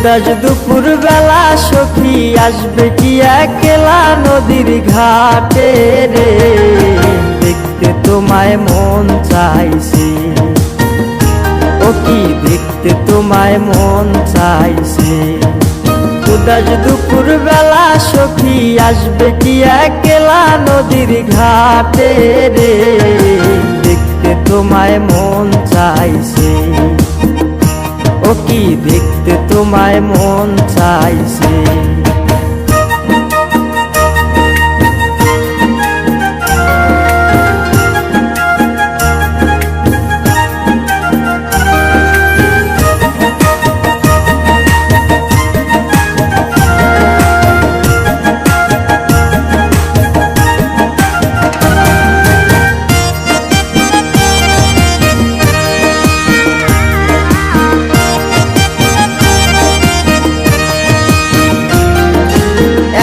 উদাস দুপুর বেলা সখী আসবে কি একলা নদীর ঘাটে রে, দেখতে তোমায় মন চাইছে, ও কি দেখতে তোমায় মন চাইছে। উদাস দুপুর বেলা সখী আসবে কি একলা নদীর ঘাটে রে, দেখতে তোমায় মন চাইছে, ও কি দেখতে তোমায় মন চাইছে।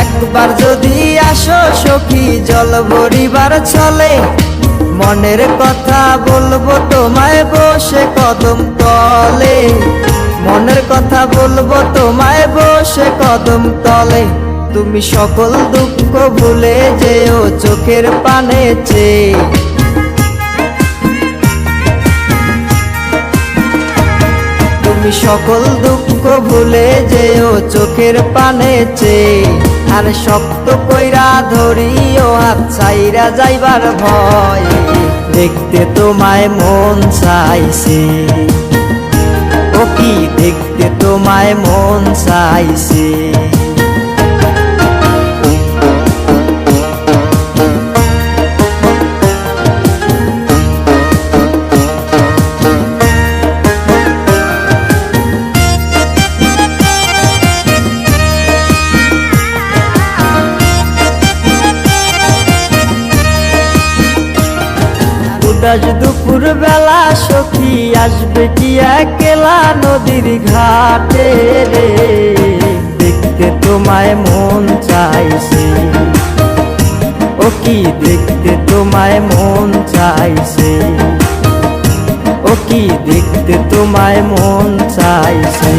একবার যদি আসো সখী জল ভরিবার চলে, মনের কথা বলবো তোমায় বসে কদম তলে, মনের কথা বলবো তোমায় বসে কদম তলে। তুমি সকল দুঃখ ভুলে যেও চোখের পানে চেয়ে, তুমি সকল দুঃখ ভুলে যেও চোখের পানে চেয়ে। আর শক্ত কইরা ধরিও হাত ছাইরা যাইবার ভয়, দেখতে তোমায় মন চাইছে, ও কি দেখতে তোমায় মন চাইছে। উদাস দুপুর বেলা সখী আসবে কি একলা নদীর ঘাটে রে, দেখতে তোমায় মন চাইছে, ও কি দেখতে তোমায় মন চাইছে, ও কি দেখতে তোমায় মন চাইছে।